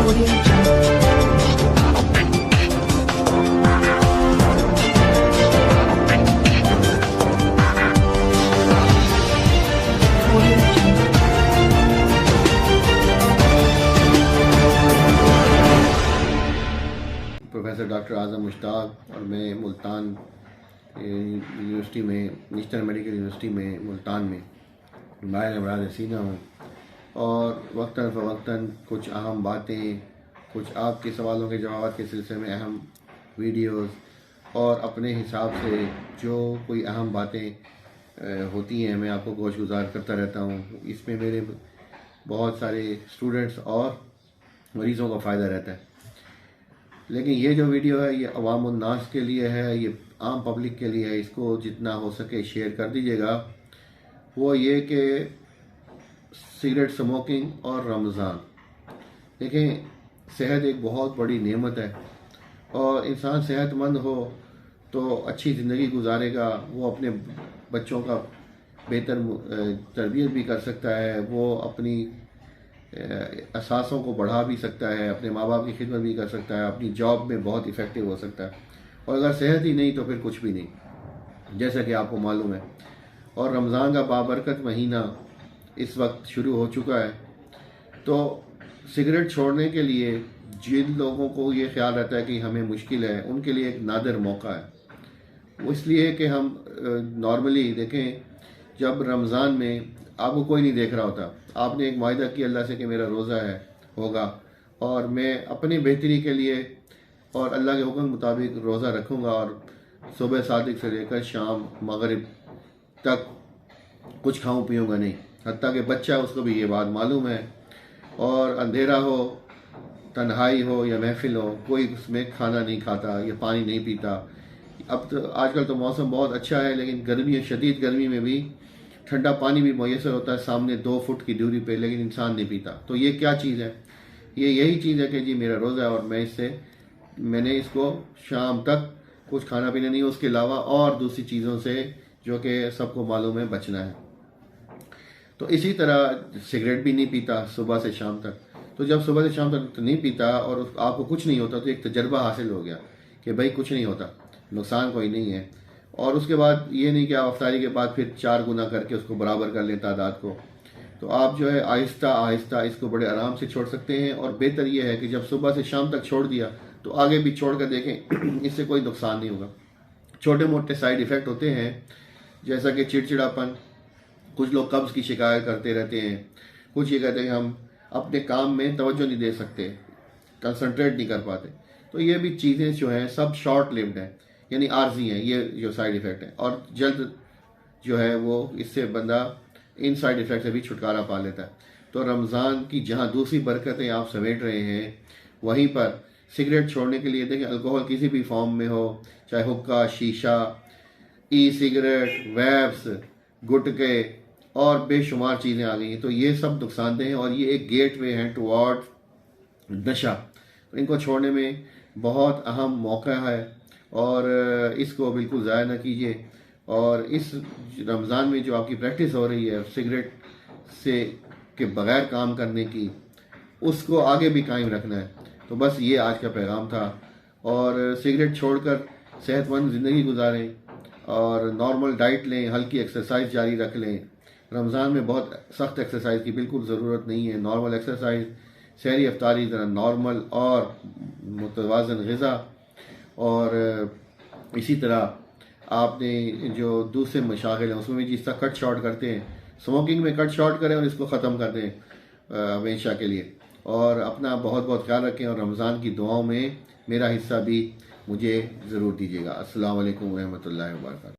Audio Jungle. Audio Jungle. Professor doctor Azam Mushtaq और मैं Multan university में नेशनल मेडिकल यूनिवर्सिटी में मुल्तान में माहिर अमराज़ सीना हूँ और वक्तन फ़वक्तन कुछ अहम बातें, कुछ आपके सवालों के जवाब के सिलसिले में अहम वीडियोस और अपने हिसाब से जो कोई अहम बातें होती हैं मैं आपको गोशगुजार करता रहता हूँ। इसमें मेरे बहुत सारे स्टूडेंट्स और मरीज़ों का फ़ायदा रहता है। लेकिन ये जो वीडियो है ये अवाम उन्नास के लिए है, ये आम पब्लिक के लिए है। इसको जितना हो सके शेयर कर दीजिएगा। वो ये कि सिगरेट स्मोकिंग और रमज़ान, देखें सेहत एक बहुत बड़ी नेमत है और इंसान सेहतमंद हो तो अच्छी ज़िंदगी गुजारेगा। वो अपने बच्चों का बेहतर तरबियत भी कर सकता है, वो अपनी असासों को बढ़ा भी सकता है, अपने माँ बाप की खिदमत भी कर सकता है, अपनी जॉब में बहुत इफ़ेक्टिव हो सकता है। और अगर सेहत ही नहीं तो फिर कुछ भी नहीं, जैसा कि आपको मालूम है। और रमज़ान का बाबरकत महीना इस वक्त शुरू हो चुका है, तो सिगरेट छोड़ने के लिए जिन लोगों को ये ख्याल रहता है कि हमें मुश्किल है, उनके लिए एक नादिर मौका है। वो इसलिए कि हम नॉर्मली देखें, जब रमज़ान में आपको कोई नहीं देख रहा होता, आपने एक वायदा किया अल्लाह से कि मेरा रोज़ा है होगा और मैं अपनी बेहतरी के लिए और अल्लाह के हुक्म मुताबिक रोज़ा रखूँगा और सुबह सादिक से लेकर शाम मगरिब तक कुछ खाऊं पीऊँगा नहीं। हत्ता कि बच्चा उसको भी ये बात मालूम है। और अंधेरा हो, तन्हाई हो या महफिल हो, कोई उसमें खाना नहीं खाता या पानी नहीं पीता। अब तो आजकल तो मौसम बहुत अच्छा है, लेकिन गर्मी, शदीद गर्मी में भी ठंडा पानी भी मैसर होता है सामने 2 फुट की दूरी पे, लेकिन इंसान नहीं पीता। तो ये क्या चीज़ है? ये यही चीज़ है कि जी मेरा रोज़ा है और मैंने इसको शाम तक कुछ खाना पीना नहीं, उसके अलावा और दूसरी चीज़ों से जो कि सबको मालूम है बचना है। तो इसी तरह सिगरेट भी नहीं पीता सुबह से शाम तक। तो जब सुबह से शाम तक नहीं पीता और आपको कुछ नहीं होता, तो एक तजर्बा हासिल हो गया कि भाई कुछ नहीं होता, नुकसान कोई नहीं है। और उसके बाद ये नहीं कि आप अफ्तारी के बाद फिर 4 गुना करके उसको बराबर कर लें तादाद को। तो आप जो है आहिस्ता आहिस्ता इसको बड़े आराम से छोड़ सकते हैं। और बेहतर ये है कि जब सुबह से शाम तक छोड़ दिया तो आगे भी छोड़ कर देखें, इससे कोई नुकसान नहीं होगा। छोटे मोटे साइड इफ़ेक्ट होते हैं, जैसा कि चिड़चिड़ापन, कुछ लोग कब्ज़ की शिकायत करते रहते हैं, कुछ ये कहते हैं कि हम अपने काम में तवज्जो नहीं दे सकते, कंसंट्रेट नहीं कर पाते। तो ये भी चीज़ें जो हैं सब शॉर्ट लिव्ड हैं, यानी आर्जी हैं ये जो साइड इफ़ेक्ट है। और जल्द जो है वो इससे बंदा इन साइड इफ़ेक्ट से भी छुटकारा पा लेता है। तो रमज़ान की जहाँ दूसरी बरकतें आप समेट रहे हैं, वहीं पर सिगरेट छोड़ने के लिए देखें, अल्कोहल किसी भी फॉर्म में हो, चाहे हुक्का, शीशा, ई सिगरेट, वैप्स, गुटके और बेशुमार चीज़ें आ गई हैं। तो ये सब नुकसानदेह हैं और ये एक गेट वे है टुवर्ड नशा। तो इनको छोड़ने में बहुत अहम मौका है और इसको बिल्कुल ज़ाया ना कीजिए। और इस रमज़ान में जो आपकी प्रैक्टिस हो रही है सिगरेट से के बग़ैर काम करने की, उसको आगे भी कायम रखना है। तो बस ये आज का पैगाम था। और सिगरेट छोड़कर सेहतमंद ज़िंदगी गुजारें और नॉर्मल डाइट लें, हल्की एक्सरसाइज जारी रख लें। रमज़ान में बहुत सख्त एक्सरसाइज की बिल्कुल ज़रूरत नहीं है। नॉर्मल एक्सरसाइज, सहरी अफ्तारी ज़रा नॉर्मल और मुतवाज़न ग़िज़ा। और इसी तरह आपने जो दूसरे मशागिल हैं उसमें भी जिस तरह कट शॉर्ट करते हैं, स्मोकिंग में कट शॉर्ट करें और इसको ख़त्म कर दें हमेशा के लिए। और अपना बहुत बहुत ख्याल रखें और रमज़ान की दुआओं में मेरा हिस्सा भी मुझे ज़रूर दीजिएगा। अस्सलाम वालेकुम रहमतुल्लाहि व बरकातहू।